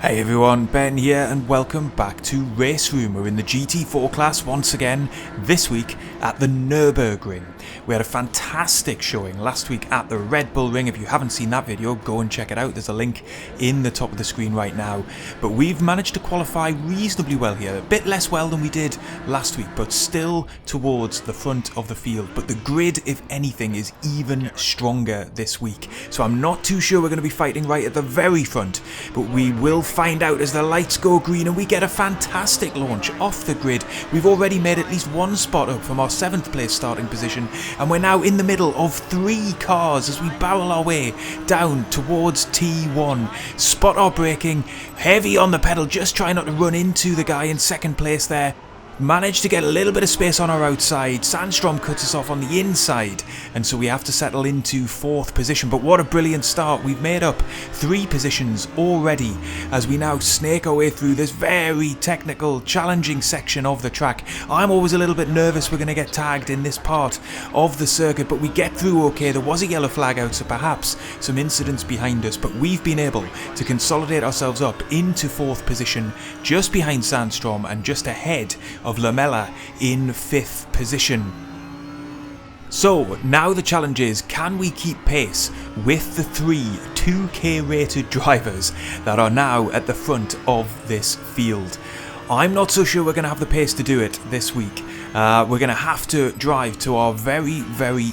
Hey everyone, Ben here and welcome back to RaceRoom. We're in the GT4 class once again, this week at the Nurburgring. We had a fantastic showing last week at the Red Bull Ring. If you haven't seen that video, go and check it out. There's a link in the top of the screen right now. But we've managed to qualify reasonably well here. A bit less well than we did last week, but still towards the front of the field. But the grid, if anything, is even stronger this week. So I'm not too sure we're going to be fighting right at the very front, but we will find out as the lights go green and we get a fantastic launch off the grid. We've already made at least one spot up from our 7th place starting position, and we're now in the middle of 3 cars as we barrel our way down towards T1. Spot our braking, heavy on the pedal, just trying not to run into the guy in 2nd place there. Managed to get a little bit of space on our outside. Sandstrom cuts us off on the inside, and so we have to settle into 4th position. But what a brilliant start. We've made up 3 positions already as we now snake our way through this very technical, challenging section of the track. I'm always a little bit nervous we're going to get tagged in this part of the circuit, but we get through okay. There was a yellow flag out, so perhaps some incidents behind us, but we've been able to consolidate ourselves up into 4th position, just behind Sandstrom and just ahead of Lamella in 5th position. So now the challenge is, can we keep pace with the 3 2K rated drivers that are now at the front of this field? I'm not so sure we're going to have the pace to do it this week. We're going to have to drive to our very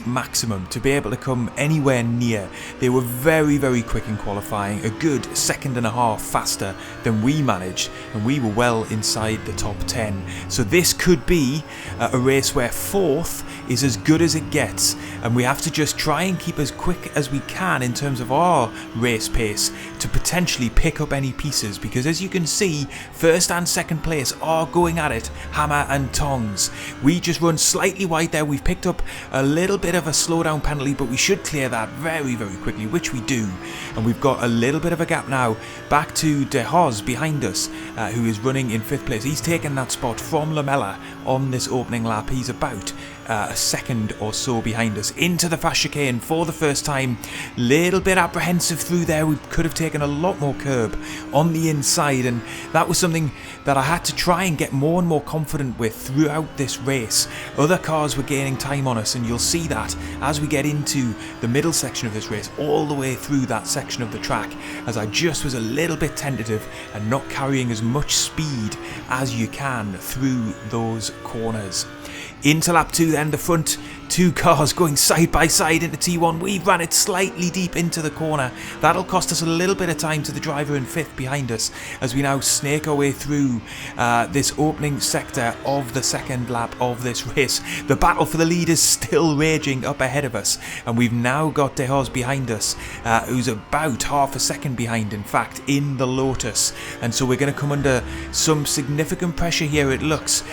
maximum to be able to come anywhere near. They were very quick in qualifying, a good 2.5 seconds faster than we managed, and we were well inside the top 10. So this could be a race where 4th is as good as it gets, and we have to just try and keep as quick as we can in terms of our race pace to potentially pick up any pieces, because as you can see, 1st and 2nd place are going at it hammer and tongs. We just run slightly wide there. We've picked up a little bit of a slowdown penalty, but we should clear that very quickly, which we do. And we've got a little bit of a gap now back to De Hoz behind us, who is running in 5th place. He's taken that spot from Lamella on this opening lap. He's about a second or so behind us into the fast chicane for the first time. Little bit apprehensive through there. We could have taken a lot more curb on the inside, and that was something that I had to try and get more and more confident with throughout this race. Other cars were gaining time on us, and you'll see that as we get into the middle section of this race, all the way through that section of the track, as I just was a little bit tentative and not carrying as much speed as you can through those corners. Into lap 2 then, the front 2 cars going side by side into T1. We've ran it slightly deep into the corner. That'll cost us a little bit of time to the driver in 5th behind us as we now snake our way through this opening sector of the 2nd lap of this race. The battle for the lead is still raging up ahead of us, and we've now got De Hoz behind us, who's about half a second behind, in fact, in the Lotus. And so we're going to come under some significant pressure here, it looks,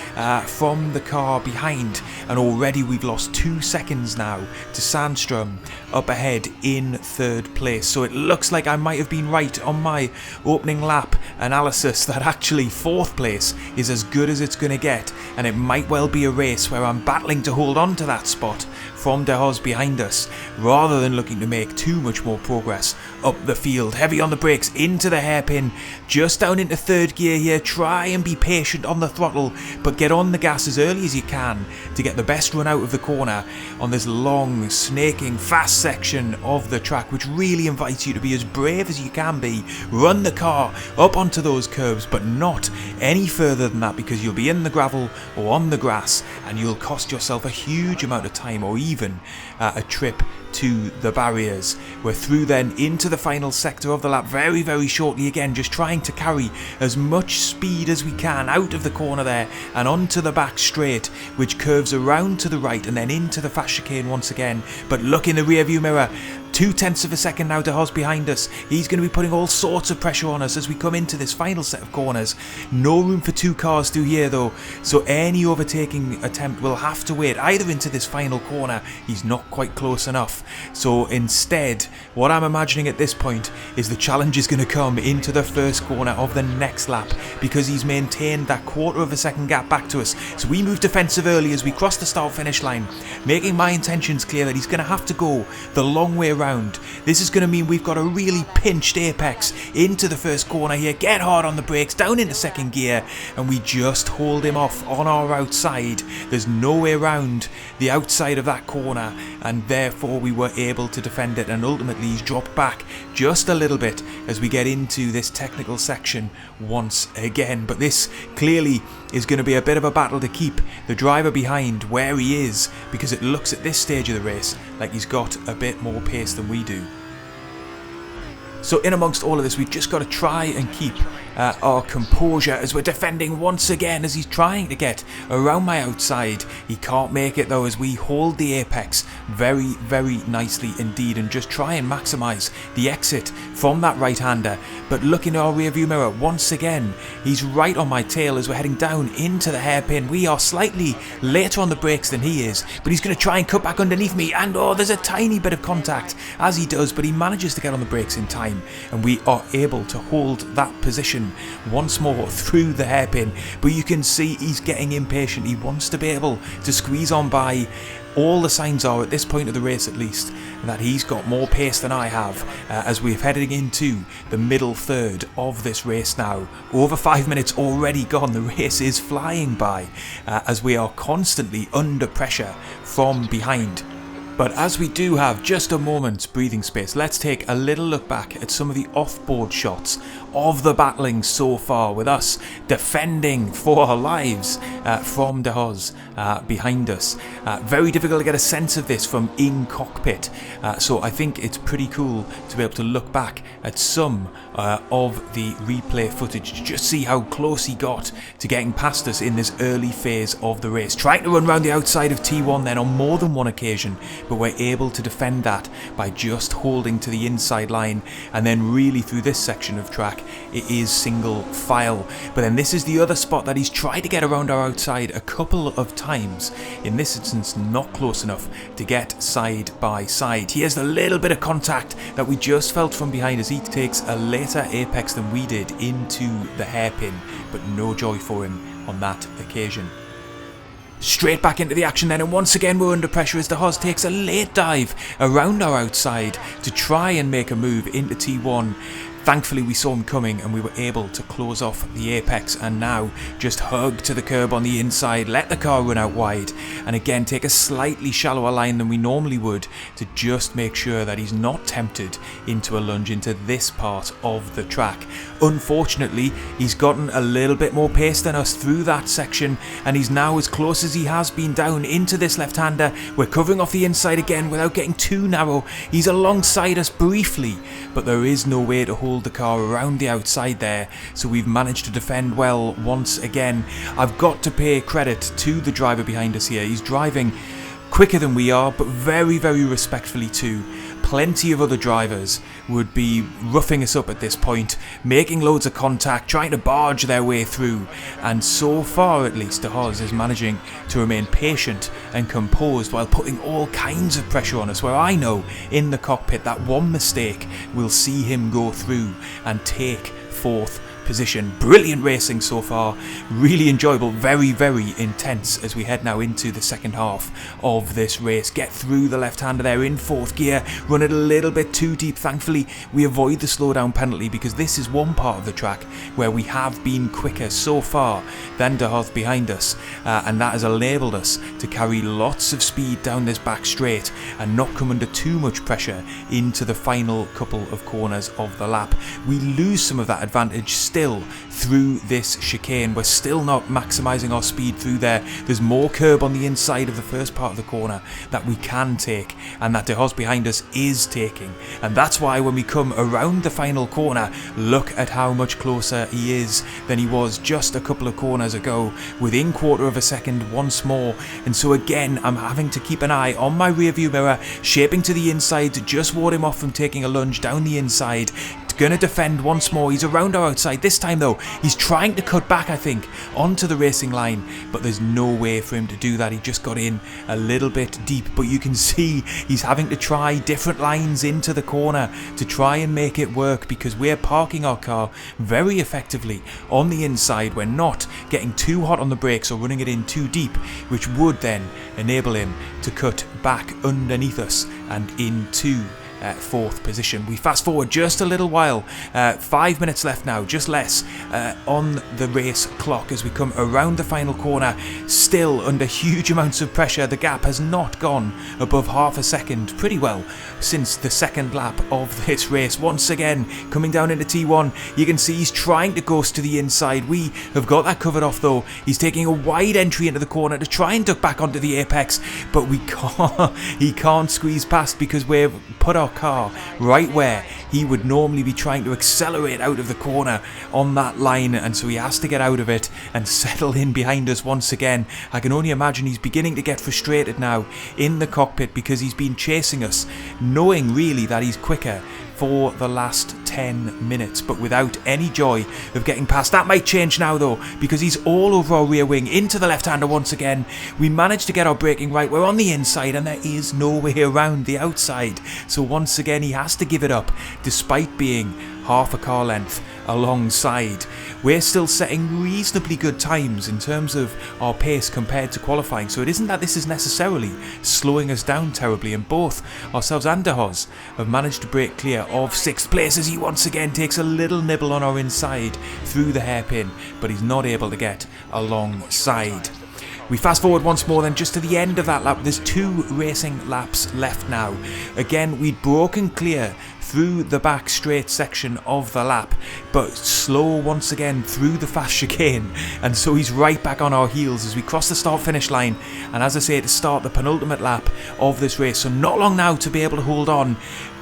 from the car behind, and already we've lost 2 seconds now to Sandstrom up ahead in 3rd place. So it looks like I might have been right on my opening lap analysis that actually 4th place is as good as it's going to get, and it might well be a race where I'm battling to hold on to that spot from De Hoz behind us, rather than looking to make too much more progress up the field. Heavy on the brakes into the hairpin, just down into 3rd gear here. Try and be patient on the throttle, but get on the gas as early as you can to get the best run out of the corner on this long, snaking, fast section of the track, which really invites you to be as brave as you can be. Run the car up onto those curbs, but not any further than that, because you'll be in the gravel or on the grass, and you'll cost yourself a huge amount of time, or even a trip to the barriers. We're through then into the final sector of the lap very shortly again, just trying to carry as much speed as we can out of the corner there and onto the back straight, which curves around to the right and then into the fast chicane once again. But look in the rear view mirror, 0.2 seconds now De Hoz behind us. He's going to be putting all sorts of pressure on us as we come into this final set of corners. No room for 2 cars through here though, so any overtaking attempt will have to wait either into this final corner. He's not quite close enough. So instead, what I'm imagining at this point is the challenge is going to come into the first corner of the next lap, because he's maintained that 1/4 second gap back to us. So we move defensive early as we cross the start finish line, making my intentions clear that he's going to have to go the long way around around. This is going to mean we've got a really pinched apex into the first corner here, get hard on the brakes, down into second gear, and we just hold him off on our outside. There's no way around the outside of that corner, and therefore we were able to defend it, and ultimately he's dropped back just a little bit as we get into this technical section once again. But this clearly is going to be a bit of a battle to keep the driver behind where he is, because it looks at this stage of the race like he's got a bit more pace than we do. So in amongst all of this, we've just got to try and keep our composure as we're defending once again as he's trying to get around my outside. He can't make it though, as we hold the apex very, very nicely indeed and just try and maximise the exit from that right-hander. But looking at our rear view mirror once again, he's right on my tail as we're heading down into the hairpin. We are slightly later on the brakes than he is, but he's going to try and cut back underneath me, and oh, there's a tiny bit of contact as he does, but he manages to get on the brakes in time, and we are able to hold that position once more through the hairpin. But you can see he's getting impatient. He wants to be able to squeeze on by. All the signs are, at this point of the race at least, that he's got more pace than I have as we're heading into the middle third of this race now. Over 5 minutes already gone. The race is flying by as we are constantly under pressure from behind. But as we do have just a moment's breathing space, let's take a little look back at some of the off-board shots of the battling so far, with us defending for our lives from De Haas behind us. Very difficult to get a sense of this from in cockpit, so I think it's pretty cool to be able to look back at some of the replay footage to just see how close he got to getting past us in this early phase of the race. Trying to run around the outside of T1 then on more than one occasion, but we're able to defend that by just holding to the inside line, and then really through this section of track it is single file. But then this is the other spot that he's tried to get around our outside a couple of times, in this instance not close enough to get side by side. Here's the little bit of contact that we just felt from behind as he takes a later apex than we did into the hairpin, but no joy for him on that occasion. Straight back into the action then, and once again we're under pressure as De Haas takes a late dive around our outside to try and make a move into T1. Thankfully we saw him coming and we were able to close off the apex, and now just hug to the curb on the inside, let the car run out wide, and again take a slightly shallower line than we normally would to just make sure that he's not tempted into a lunge into this part of the track. Unfortunately, he's gotten a little bit more pace than us through that section, and he's now as close as he has been down into this left-hander. We're covering off the inside again without getting too narrow. He's alongside us briefly, but there is no way to hold the car around the outside there, so we've managed to defend well once again. I've got to pay credit to the driver behind us here. He's driving quicker than we are, but very, very respectfully too. Plenty of other drivers would be roughing us up at this point, making loads of contact, trying to barge their way through, and so far at least De Haas is managing to remain patient and composed while putting all kinds of pressure on us, where I know in the cockpit that one mistake will see him go through and take fourth position. Brilliant racing so far, really enjoyable, very, very intense as we head now into the second half of this race. Get through the left-hander there in fourth gear, run it a little bit too deep. Thankfully we avoid the slowdown penalty, because this is one part of the track where we have been quicker so far than De Haas behind us, and that has enabled us to carry lots of speed down this back straight and not come under too much pressure into the final couple of corners of the lap. We lose some of that advantage still through this chicane. We're still not maximising our speed through there. There's more curb on the inside of the first part of the corner that we can take, and that De Haas behind us is taking, and that's why when we come around the final corner, look at how much closer he is than he was just a couple of corners ago, within quarter of a second once more. And so again I'm having to keep an eye on my rear view mirror, shaping to the inside to just ward him off from taking a lunge down the inside. Gonna defend once more. He's around our outside this time though. He's trying to cut back, I think, onto the racing line, but there's no way for him to do that. He just got in a little bit deep, but you can see he's having to try different lines into the corner to try and make it work, because we're parking our car very effectively on the inside. We're not getting too hot on the brakes or running it in too deep, which would then enable him to cut back underneath us and into 4th position. We fast forward just a little while, 5 minutes left now, just less, on the race clock as we come around the final corner, still under huge amounts of pressure. The gap has not gone above half a second pretty well since the second lap of this race. Once again, coming down into T1, you can see he's trying to ghost to the inside. We have got that covered off though. He's taking a wide entry into the corner to try and duck back onto the apex, but he can't squeeze past because we've put our car right where he would normally be trying to accelerate out of the corner on that line, and so he has to get out of it and settle in behind us once again. I can only imagine he's beginning to get frustrated now in the cockpit because he's been chasing us, knowing really that he's quicker for the last 10 minutes, but without any joy of getting past. That might change now though, because he's all over our rear wing into the left-hander once again. We managed to get our braking right. We're on the inside and there is no way around the outside, so once again he has to give it up despite being half a car length alongside. We're still setting reasonably good times in terms of our pace compared to qualifying, so it isn't that this is necessarily slowing us down terribly, and both ourselves and De Haas have managed to break clear of 6th place as he once again takes a little nibble on our inside through the hairpin, but he's not able to get alongside. We fast forward once more then just to the end of that lap. There's 2 racing laps left now. Again, we'd broken clear through the back straight section of the lap, but slow once again through the fast chicane, and so he's right back on our heels as we cross the start finish line, and as I say, to start the penultimate lap of this race, so not long now to be able to hold on.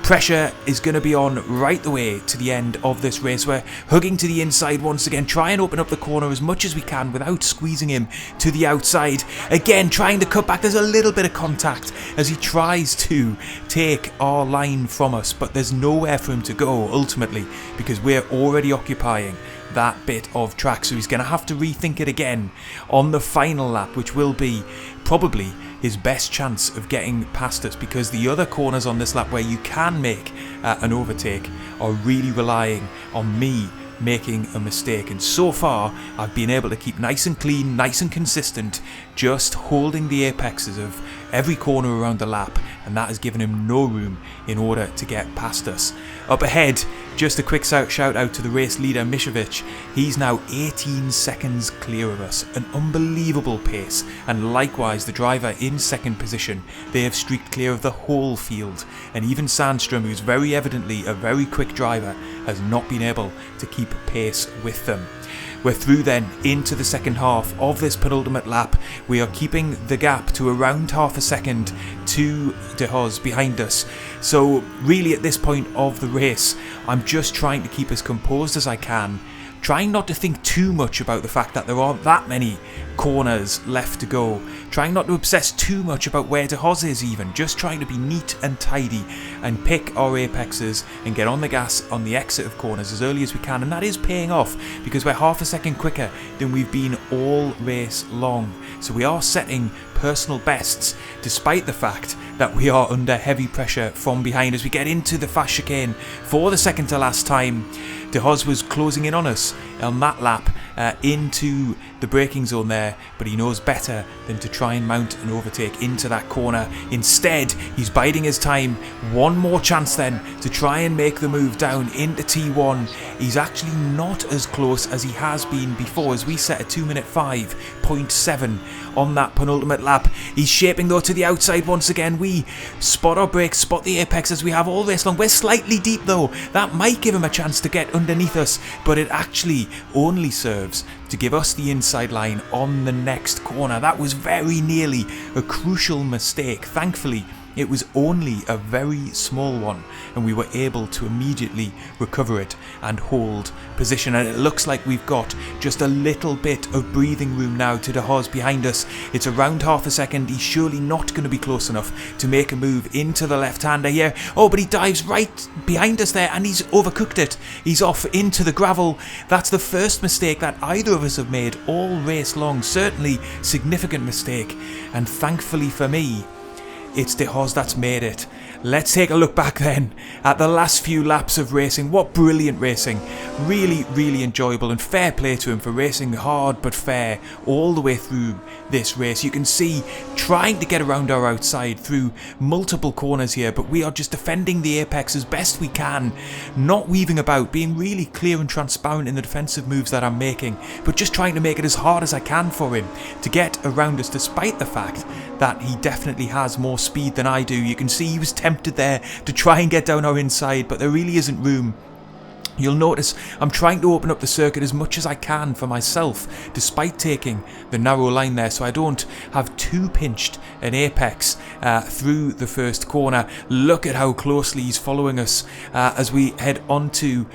Pressure is going to be on right the way to the end of this race. We're hugging to the inside once again, try and open up the corner as much as we can without squeezing him to the outside. Again, trying to cut back. There's a little bit of contact as he tries to take our line from us, but there's nowhere for him to go ultimately because we're already occupying that bit of track, so he's going to have to rethink it again on the final lap, which will be probably his best chance of getting past us, because the other corners on this lap where you can make an overtake are really relying on me making a mistake, and so far I've been able to keep nice and clean, nice and consistent, just holding the apexes of every corner around the lap, and that has given him no room in order to get past us. Up ahead, just a quick shout out to the race leader Mishevic. He's now 18 seconds clear of us, an unbelievable pace, and likewise the driver in 2nd position. They have streaked clear of the whole field, and even Sandstrom, who's very evidently a very quick driver, has not been able to keep pace with them. We're through then into the second half of this penultimate lap. We are keeping the gap to around half a second to De Haas behind us. So really at this point of the race, I'm just trying to keep as composed as I can, trying not to think too much about the fact that there aren't that many corners left to go, trying not to obsess too much about where De Haas is even, just trying to be neat and tidy and pick our apexes and get on the gas on the exit of corners as early as we can, and that is paying off because we're half a second quicker than we've been all race long. So we are setting personal bests despite the fact that we are under heavy pressure from behind as we get into the fast chicane for the second to last time. De Haas was closing in on us on that lap into the braking zone there, but he knows better than to try and mount an overtake into that corner. Instead, he's biding his time. One more chance then to try and make the move down into T1. He's actually not as close as he has been before, as we set a 2:05.7 on that penultimate lap. He's shaping though to the outside once again. We spot our brakes, spot the apex as we have all race long. We're slightly deep though. That might give him a chance to get underneath us, but it actually only serves to give us the inside line on the next corner. That was very nearly a crucial mistake. Thankfully, it was only a very small one, and we were able to immediately recover it and hold position. And it looks like we've got just a little bit of breathing room now to De Haas behind us. It's around half a second. He's surely not going to be close enough to make a move into the left-hander here. Oh, but he dives right behind us there, and he's overcooked it. He's off into the gravel. That's the first mistake that either of us have made all race long. Certainly significant mistake, and thankfully for me, it's De Haas that's made it. let's take a look back then at the last few laps of racing. What brilliant racing. Really, really enjoyable, and fair play to him for racing hard but fair all the way through this race. You can see trying to get around our outside through multiple corners here, but we are just defending the apex as best we can, not weaving about, being really clear and transparent in the defensive moves that I'm making, but just trying to make it as hard as I can for him to get around us, despite the fact that he definitely has more speed than I do. You can see he was tempted there to try and get down our inside, but there really isn't room. You'll notice I'm trying to open up the circuit as much as I can for myself, despite taking the narrow line there, so I don't have too pinched an apex through the first corner. Look at how closely he's following us as we head onto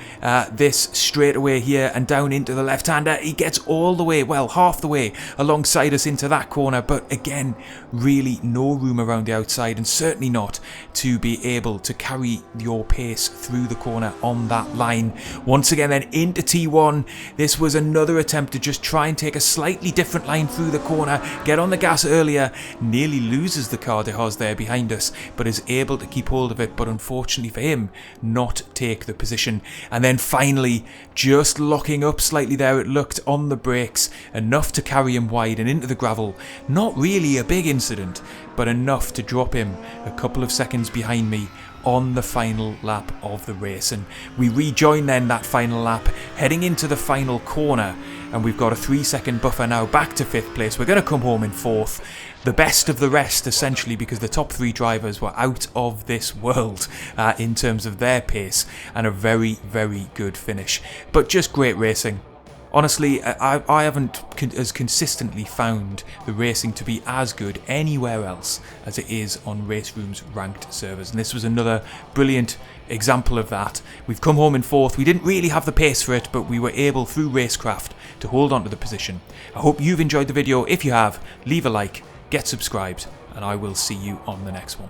this straightaway here and down into the left-hander. He gets all the way, well, half the way alongside us into that corner, but again, really no room around the outside, and certainly not to be able to carry your pace through the corner on that line. Once again then into T1. This was another attempt to just try and take a slightly different line through the corner, get on the gas earlier, nearly loses the car de Haas there behind us, but is able to keep hold of it, but unfortunately for him, not take the position. And then finally, just locking up slightly there, it looked, on the brakes, enough to carry him wide and into the gravel. Not really a big incident, but enough to drop him a couple of seconds behind me on the final lap of the race. And we rejoin then that final lap, heading into the final corner, and we've got a 3-second buffer now back to 5th place. We're going to come home in 4th. The best of the rest, essentially, because the top 3 drivers were out of this world in terms of their pace, and a very, very good finish. But just great racing. Honestly, I haven't as consistently found the racing to be as good anywhere else as it is on RaceRoom's ranked servers, and this was another brilliant example of that. We've come home in 4th. We didn't really have the pace for it, but we were able, through racecraft, to hold on to the position. I hope you've enjoyed the video. If you have, leave a like, get subscribed, and I will see you on the next one.